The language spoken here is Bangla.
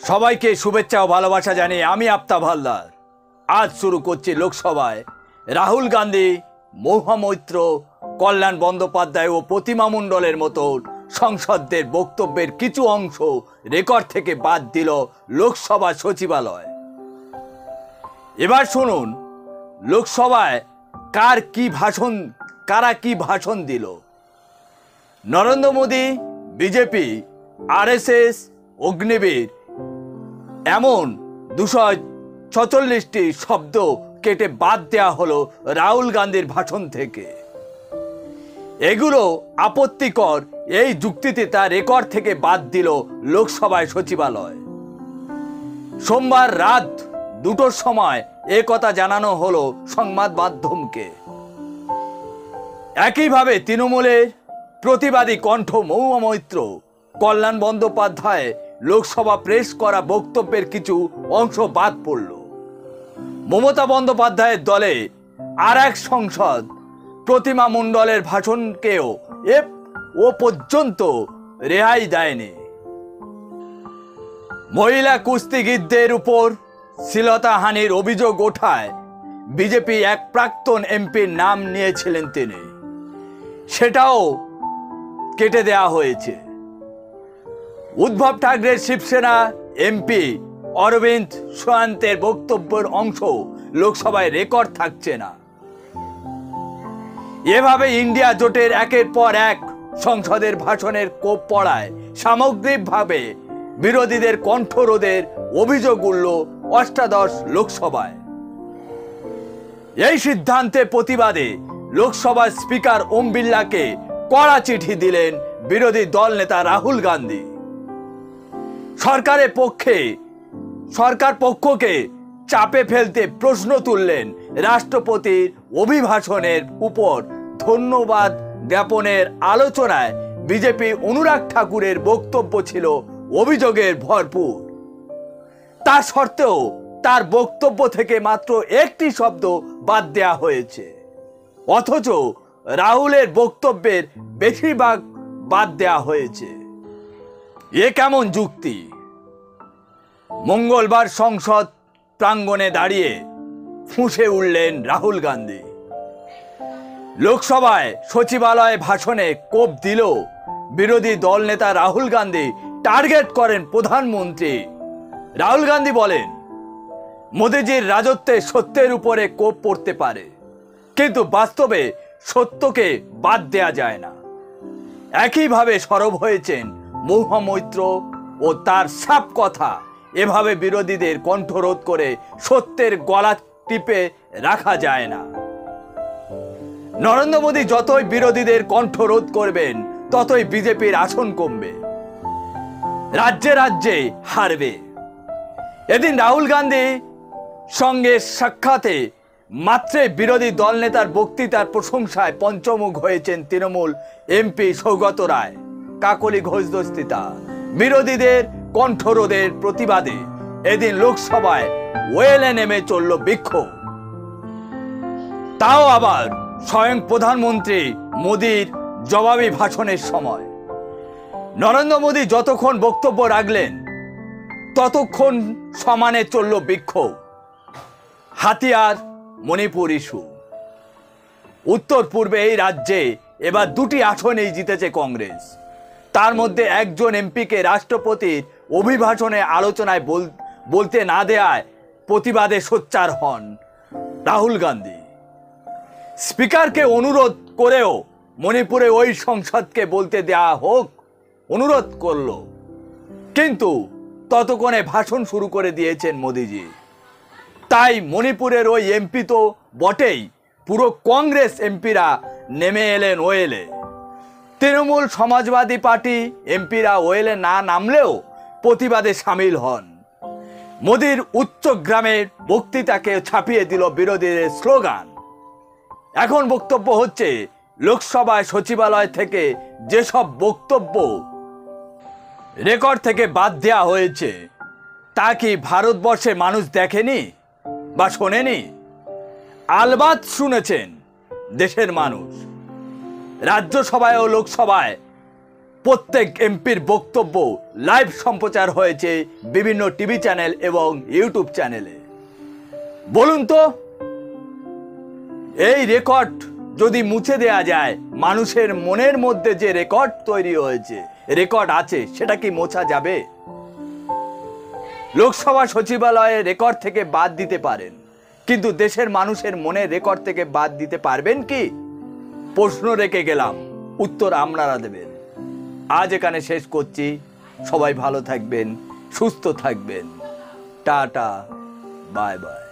সবাইকে শুভেচ্ছা ও ভালোবাসা জানিয়ে আমি আফতাব হালদার আজ শুরু করছি লোকসভায় রাহুল গান্ধী, মহামৈত্র, কল্যাণ বন্দ্যোপাধ্যায় ও প্রতিমা মণ্ডলের মতো সংসদদের বক্তব্যের কিছু অংশ রেকর্ড থেকে বাদ দিল লোকসভা সচিবালয়। এবার শুনুন লোকসভায় কারা কি ভাষণ দিল। নরেন্দ্র মোদী, বিজেপি, আরএসএস, অগ্নিবীর এমন 246টি শব্দ কেটে বাদ দেওয়া হলো রাহুল গান্ধীর ভাষণ থেকে। এগুলো আপত্তিকর এই যুক্তিতে তা রেকর্ড থেকে বাদ দিল লোকসভায় সচিবালয়। সোমবার রাত 2টোর সময় এ কথা জানানো হলো সংবাদ মাধ্যমকে। একইভাবে তৃণমূলের প্রতিবাদী কণ্ঠ মহামৈত্র, কল্যাণ বন্দ্যোপাধ্যায় লোকসভা প্রেস করা বক্তব্যের কিছু অংশ বাদ পড়ল। মমতা বন্দ্যোপাধ্যায়ের দলে আর এক সংসদ প্রতিমা মণ্ডলের ভাষণকেও ও পর্যন্ত রেহাই দেয়নি। মহিলা কুস্তিগীরদের উপর শ্লীলতাহানির অভিযোগ ওঠায় বিজেপি এক প্রাক্তন এমপির নাম নিয়েছিলেন তিনি, সেটাও কেটে দেওয়া হয়েছে। উদ্ধব ঠাকরের শিবসেনা এমপি অরবিন্দ সোয়ান্তের বক্তব্যের অংশ লোকসভায় রেকর্ড থাকছে না। এভাবে ইন্ডিয়া জোটের একের পর এক সংসদের ভাষণের কোপ পড়ায় সামগ্রিকভাবে বিরোধীদের কণ্ঠরোধের অভিযোগ উঠল অষ্টাদশ লোকসভায়। এই সিদ্ধান্তের প্রতিবাদে লোকসভার স্পিকার ওম বিড়লাকে কড়া চিঠি দিলেন বিরোধী দল নেতা রাহুল গান্ধী। সরকার পক্ষকে চাপে ফেলতে প্রশ্ন তুললেন রাষ্ট্রপতির অভিভাষণের উপর ধন্যবাদ জ্ঞাপনের আলোচনায় বিজেপি অনুরাগ ঠাকুরের বক্তব্য ছিল অভিযোগের ভরপুর। তা সত্ত্বেও তার বক্তব্য থেকে মাত্র একটি শব্দ বাদ দেওয়া হয়েছে, অথচ রাহুলের বক্তব্যের বেশিরভাগ বাদ দেওয়া হয়েছে। এ কেমন যুক্তি? মঙ্গলবার সংসদ প্রাঙ্গণে দাঁড়িয়ে ফুঁসে উঠলেন রাহুল গান্ধী। লোকসভায় সচিবালয়ে ভাষণে কোপ দিল বিরোধী দল নেতা রাহুল গান্ধী টার্গেট করেন প্রধানমন্ত্রী। রাহুল গান্ধী বলেন, মোদিজির রাজত্বে সত্যের উপরে কোপ পড়তে পারে, কিন্তু বাস্তবে সত্যকে বাদ দেয়া যায় না। একইভাবে সরব হয়েছেন মহামৈত্র ও তার সাপ কথা। এভাবে বিরোধীদের কণ্ঠরোধ করে সত্যের গলা টিপে রাখা যায় না। নরেন্দ্র মোদী যতই বিরোধীদের কণ্ঠরোধ করবেন ততই বিজেপির আসন কমবে, রাজ্যে রাজ্যে হারবে। এদিন রাহুল গান্ধী সঙ্গে সাক্ষাতে মাত্রই বিরোধী দল নেতার বক্তৃতার প্রশংসায় পঞ্চমুখ হয়েছেন তৃণমূল এমপি সৌগত রায়। কাকলি ঘোষ দস্তিতা বিরোধীদের কণ্ঠরোধের প্রতিবাদে এদিন লোকসভায় ওয়েলে নেমে চলল বিক্ষোভ। তাও আবার স্বয়ং প্রধানমন্ত্রী মোদীর জবাবি ভাষণের সময়। নরেন্দ্র মোদী যতক্ষণ বক্তব্য রাখলেন ততক্ষণ সমানে চলল বিক্ষোভ। হাতিয়ার মণিপুর ইস্যু। উত্তর পূর্বে এই রাজ্যে এবার 2টি আসনেই জিতেছে কংগ্রেস। তার মধ্যে একজন এমপিকে রাষ্ট্রপতির অভিভাষণে আলোচনায় বলতে না দেওয়ায় প্রতিবাদে সোচ্চার হন রাহুল গান্ধী। স্পিকারকে অনুরোধ করেও মণিপুরে ওই সংসদকে বলতে দেওয়া হোক অনুরোধ করল, কিন্তু ততক্ষণে ভাষণ শুরু করে দিয়েছেন মোদিজি। তাই মণিপুরের ওই এমপি তো বটেই, পুরো কংগ্রেস এমপিরা নেমে এলেন ওয়েলে। তৃণমূল সমাজবাদী পার্টি এমপিরা ওয়েলে না নামলেও প্রতিবাদে সামিল হন। মোদির উচ্চগ্রামের বক্তৃতাকে ছাপিয়ে দিল বিরোধীদের স্লোগান। এখন বক্তব্য হচ্ছে, লোকসভায় সচিবালয় থেকে যেসব বক্তব্য রেকর্ড থেকে বাদ দেওয়া হয়েছে তা কি ভারতবর্ষের মানুষ দেখেনি বা শোনেনি? আলবাত শুনেছেন দেশের মানুষ। রাজ্যসভায় ও লোকসভায় প্রত্যেক এমপির বক্তব্য লাইভ সম্প্রচার হয়েছে বিভিন্ন টিভি চ্যানেল এবং ইউটিউব চ্যানেলে। বলুন তো, এই রেকর্ড যদি মুছে দেয়া যায়, মানুষের মনের মধ্যে যে রেকর্ড তৈরি হয়েছে, রেকর্ড আছে, সেটা কি মোছা যাবে? লোকসভা সচিবালয়ে রেকর্ড থেকে বাদ দিতে পারেন, কিন্তু দেশের মানুষের মনের রেকর্ড থেকে বাদ দিতে পারবেন কি? প্রশ্ন রেখে গেলাম, উত্তর আপনারা দেবেন। আজ এখানে শেষ করছি। সবাই ভালো থাকবেন, সুস্থ থাকবেন। Tata, bye bye.